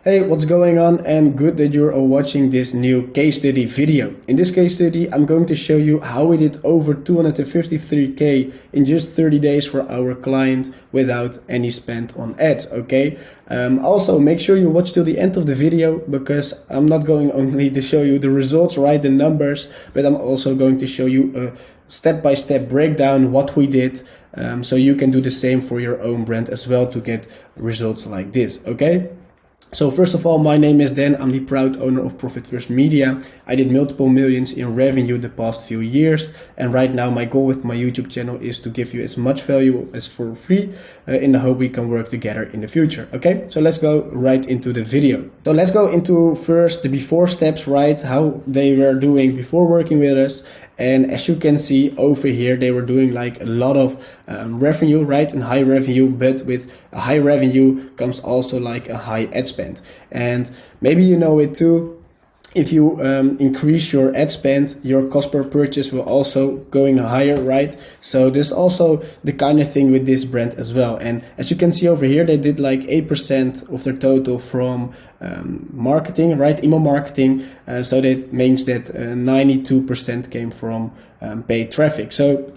Hey, what's going on? And good that you're watching this new case study video. In this case study, I'm going to show you how we did over 253K in just 30 days for our client without any spend on ads, okay? Also, make sure you watch till the end of the video because I'm not going only to show you the results, right, the numbers, but I'm also going to show you a step-by-step breakdown what we did, so you can do the same for your own brand as well to get results like this, okay? So first of all, my name is Dan. I'm the proud owner of Profit First Media. I did multiple millions in revenue the past few years. And right now my goal with my YouTube channel is to give you as much value as for free in the hope we can work together in the future. Okay, so let's go right into the video. So let's go into first the before steps, right? How they were doing before working with us. And as you can see over here, they were doing like a lot of revenue, right? And high revenue, but with a high revenue comes also like a high ad spend. And maybe you know it too. If you increase your ad spend, your cost per purchase will also going higher, right? So this is also the kind of thing with this brand as well. And as you can see over here, they did like 8% of their total from marketing, right? Email marketing. So that means that 92% came from paid traffic. So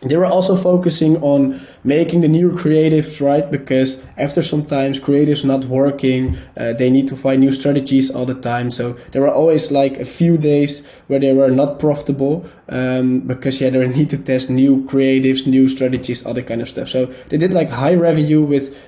they were also focusing on making the new creatives, right? Because after sometimes creatives not working, they need to find new strategies all the time. So there were always like a few days where they were not profitable because they need to test new creatives, new strategies, all that kind of stuff. So they did like high revenue with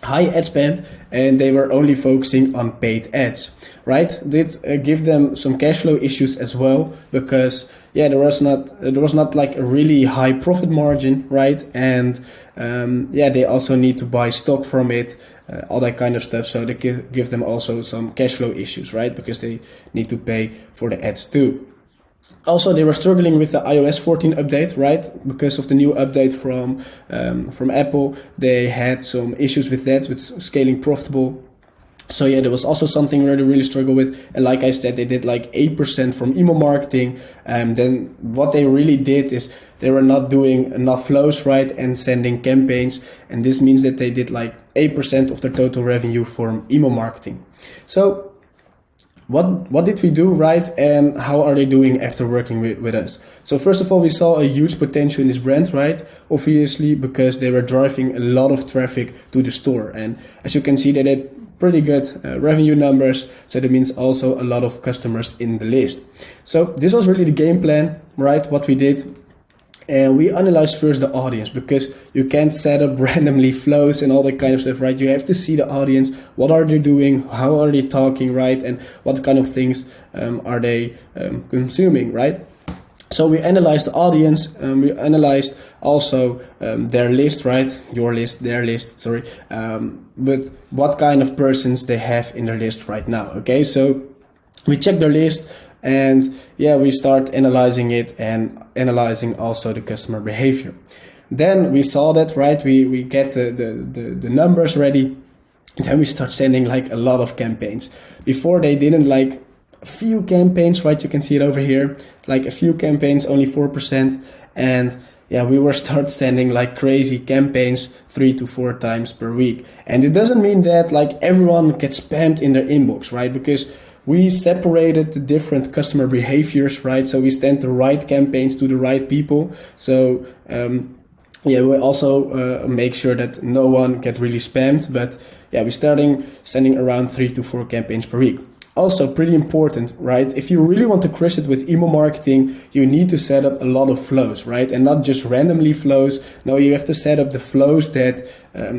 high ad spend, and they were only focusing on paid ads, right? Did give them some cash flow issues as well because there was not like a really high profit margin, right? And they also need to buy stock from it, all that kind of stuff. So they give them also some cash flow issues, right? Because they need to pay for the ads too. Also, they were struggling with the iOS 14 update, right? Because of the new update from Apple, they had some issues with that, with scaling profitable. So there was also something where they really struggle with. And like I said, they did like 8% from email marketing. Then what they really did is they were not doing enough flows, right? And sending campaigns. And this means that they did like 8% of their total revenue from email marketing. So what did we do right, and how are they doing after working with us? So first of all, we saw a huge potential in this brand, right? Obviously, because they were driving a lot of traffic to the store. And as you can see, they did pretty good revenue numbers. So that means also a lot of customers in the list. So this was really the game plan, right? What we did. And we analyzed first the audience, because you can't set up randomly flows and all that kind of stuff, right? You have to see the audience. What are they doing? How are they talking, right? And what kind of things are they consuming, right? So we analyzed the audience. We analyzed also their list, right? Your list, their list, sorry. But what kind of persons they have in their list right now, okay? So we check their list. And we start analyzing it and analyzing also the customer behavior. Then we saw that, right? We get the numbers ready. Then we start sending like a lot of campaigns. Before they didn't like a few campaigns, right? You can see it over here, like a few campaigns, only 4%. And we were start sending like crazy campaigns 3 to 4 times per week. And it doesn't mean that like everyone gets spammed in their inbox, right? Because we separated the different customer behaviors, right? So we send the right campaigns to the right people. So we also make sure that no one gets really spammed. But we're starting sending around 3 to 4 campaigns per week. Also pretty important, right? If you really want to crush it with email marketing, you need to set up a lot of flows, right? And not just randomly flows. No, you have to set up the flows that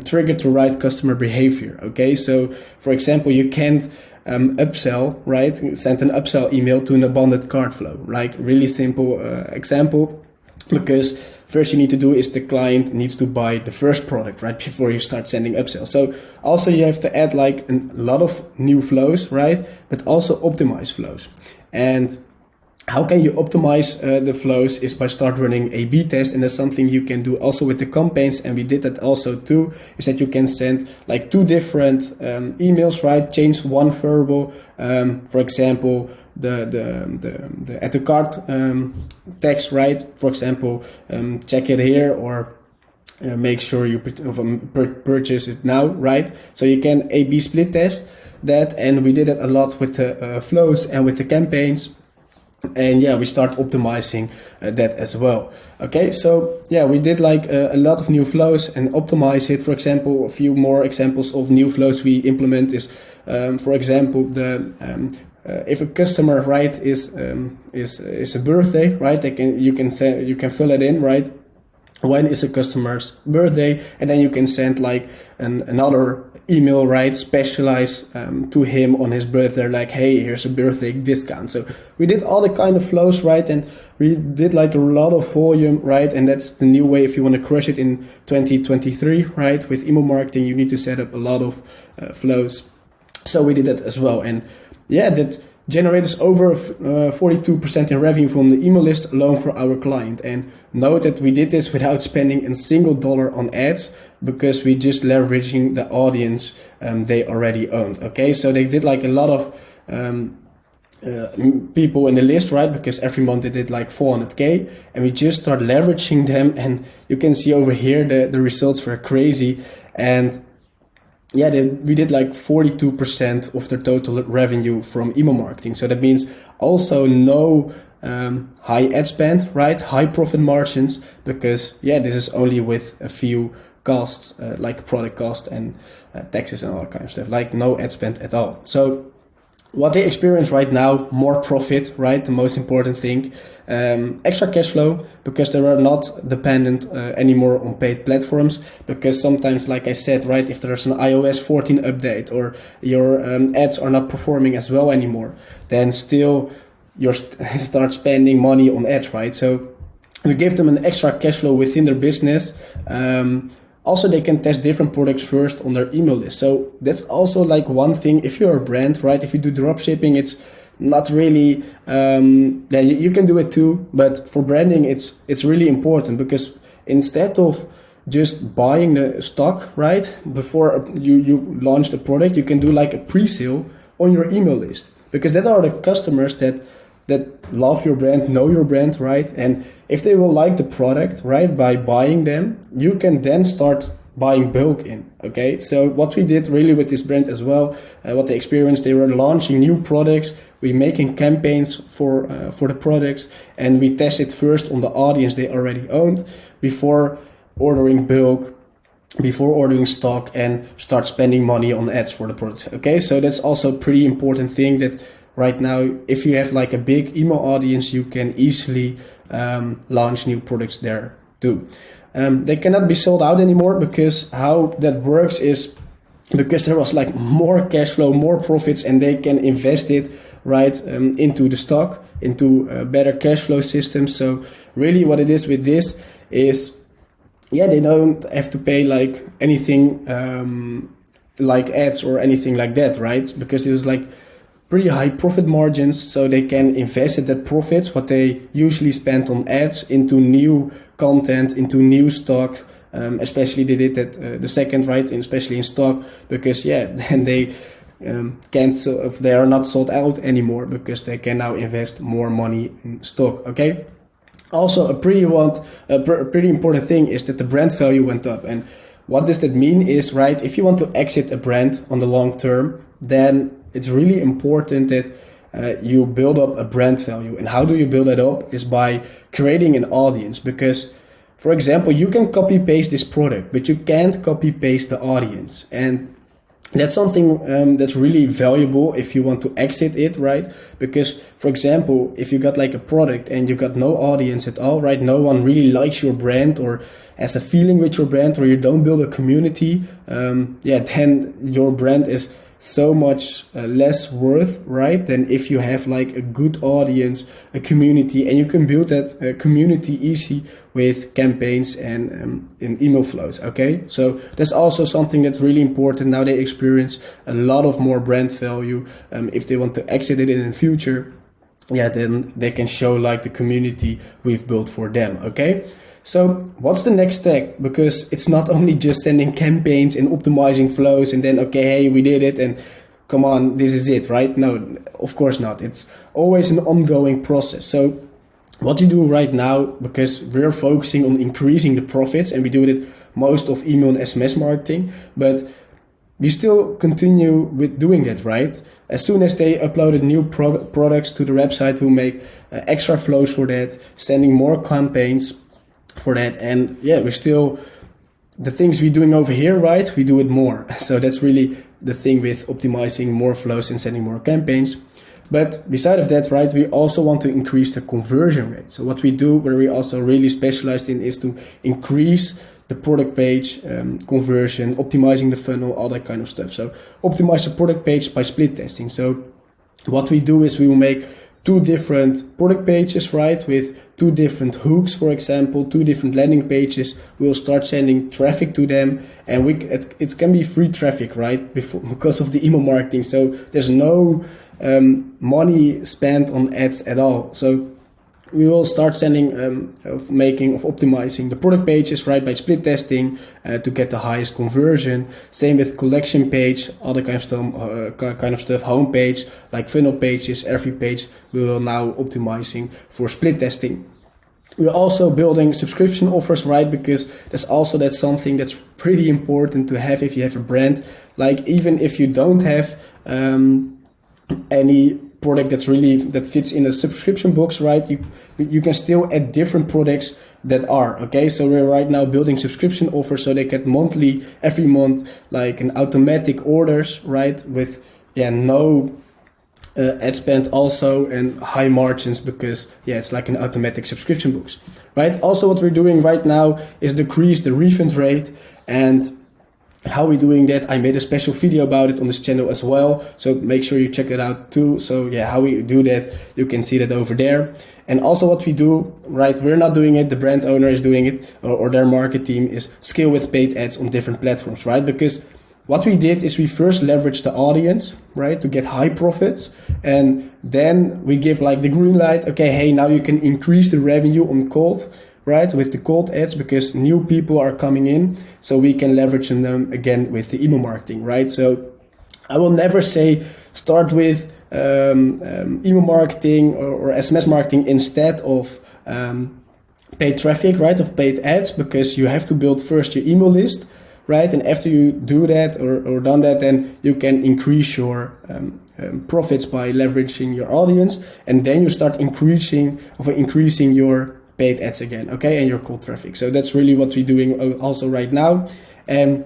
trigger the right customer behavior, okay? So for example, you can't upsell, right? Send an upsell email to an abandoned cart flow, like really simple example. Because first you need to do is the client needs to buy the first product, right? Before you start sending upsells. So also you have to add like a lot of new flows, right? But also optimize flows. And how can you optimize the flows is by start running A/B test, and that's something you can do also with the campaigns, and we did that also too, is that you can send like 2 different emails, right? Change one variable, for example, the add to cart text, right? For example, check it here, or make sure you purchase it now, right? So you can A/B split test that, and we did it a lot with the flows and with the campaigns. And yeah, we start optimizing that as well. Okay, so yeah, we did like a lot of new flows and optimize it. For example, a few more examples of new flows we implement is, for example, the if a customer, right, is a birthday, right, you can fill it in, right, when is a customer's birthday, and then you can send like another email, right, specialized to him on his birthday, like, hey, here's a birthday discount. So we did all the kind of flows, right, and we did like a lot of volume, right, and that's the new way. If you want to crush it in 2023, right, with email marketing, you need to set up a lot of flows. So we did that as well, and yeah, that generates over 42% in revenue from the email list alone for our client. And note that we did this without spending a single dollar on ads, because we just leveraging the audience they already owned. Okay, so they did like a lot of people in the list, right, because every month they did like 400k, and we just start leveraging them, and you can see over here the results were crazy. And yeah, we did like 42% of their total revenue from email marketing. So that means also no high ad spend, right? High profit margins, because yeah, this is only with a few costs, like product cost and taxes and all that kind of stuff, like no ad spend at all. So what they experience right now, more profit, right? The most important thing, extra cash flow, because they are not dependent anymore on paid platforms. Because sometimes, like I said, right, if there's an iOS 14 update or your ads are not performing as well anymore, then still you start spending money on ads, right? So we give them an extra cash flow within their business. Also, they can test different products first on their email list. So that's also like one thing. If you're a brand, right, if you do drop shipping, it's not really, yeah, you can do it too. But for branding, it's really important, because instead of just buying the stock, right, before you launch the product, you can do like a pre-sale on your email list, because that are the customers that love your brand, know your brand, right? And if they will like the product, right, by buying them, you can then start buying bulk in, okay? So what we did really with this brand as well, what they experienced, they were launching new products, we making campaigns for the products, and we tested first on the audience they already owned before ordering bulk, before ordering stock, and start spending money on ads for the products, okay? So that's also a pretty important thing, that right now, if you have like a big email audience, you can easily launch new products there too. They cannot be sold out anymore, because how that works is because there was like more cash flow, more profits, and they can invest it right into the stock, into better cash flow systems. So really what it is with this is, yeah, they don't have to pay like anything like ads or anything like that, right? Because it was like pretty high profit margins, so they can invest that profits, what they usually spend on ads, into new content, into new stock. Especially they did that the second, right, and especially in stock, because yeah, then they cancel if they are not sold out anymore, because they can now invest more money in stock. Okay. Also, a pretty important thing is that the brand value went up. And what does that mean is, right, if you want to exit a brand on the long term, then it's really important that you build up a brand value. And how do you build that up? Is by creating an audience. Because, for example, you can copy paste this product, but you can't copy paste the audience. And that's something that's really valuable if you want to exit it, right? Because, for example, if you got like a product and you got no audience at all, right? No one really likes your brand or has a feeling with your brand, or you don't build a community, yeah, then your brand is so much less worth, right, than if you have like a good audience, a community, and you can build that community easy with campaigns and in email flows. Okay, so that's also something that's really important. Now they experience a lot of more brand value. If they want to exit it in the future, yeah, then they can show like the community we've built for them. Okay. So what's the next step? Because it's not only just sending campaigns and optimizing flows and then, okay, hey, we did it and come on, this is it, right? No, of course not. It's always an ongoing process. So what you do right now, because we're focusing on increasing the profits and we do it most of email and SMS marketing, but we still continue with doing it, right? As soon as they uploaded new products to the website, we'll make extra flows for that, sending more campaigns for that. And yeah, we're still, the things we're doing over here, right? We do it more. So that's really the thing with optimizing more flows and sending more campaigns. But beside of that, right, we also want to increase the conversion rate. So what we do, where we also really specialized in, is to increase the product page conversion, optimizing the funnel, all that kind of stuff. So optimize the product page by split testing. So what we do is we will make 2 different product pages, right, with 2 different hooks, for example, 2 different landing pages. We'll start sending traffic to them, and it can be free traffic, right, because of the email marketing. So there's no money spent on ads at all. So we will start sending, optimizing the product pages, right, by split testing to get the highest conversion. Same with collection page, other kind of stuff, home page, like funnel pages, every page we will now optimizing for split testing. We're also building subscription offers, right, because that's something that's pretty important to have if you have a brand. Like, even if you don't have any product that fits in a subscription box, right, you can still add different products that are okay. So we're right now building subscription offers so they get monthly, every month, like an automatic orders, right, with no ad spend also, and high margins, because it's like an automatic subscription box, right? Also, what we're doing right now is decrease the refund rate. And how we're doing that, I made a special video about it on this channel as well, so make sure you check it out too. So how we do that, you can see that over there. And also what we do, right, we're not doing it, the brand owner is doing it, or their market team, is scale with paid ads on different platforms, right? Because what we did is we first leveraged the audience, right, to get high profits, and then we give like the green light, okay, hey, now you can increase the revenue on cold, right, with the cold ads, because new people are coming in, so we can leverage them again with the email marketing, right? So I will never say start with email marketing or SMS marketing instead of paid traffic, right, of paid ads, because you have to build first your email list, right? And after you do that or done that, then you can increase your profits by leveraging your audience, and then you start increasing your paid ads again, okay, and your cold traffic. So that's really what we're doing also right now. And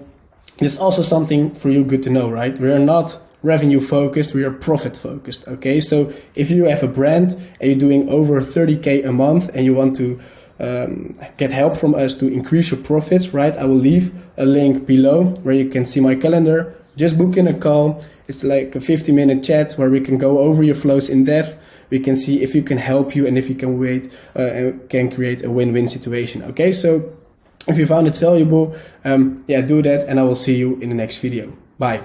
it's also something for you good to know, right? We are not revenue focused, we are profit focused, okay? So if you have a brand and you're doing over 30K a month and you want to get help from us to increase your profits, right, I will leave a link below where you can see my calendar. Just book in a call. It's like a 50-minute chat where we can go over your flows in depth. We can see if you can help you and if you can can create a win-win situation. Okay, so if you found it valuable, do that, and I will see you in the next video. Bye.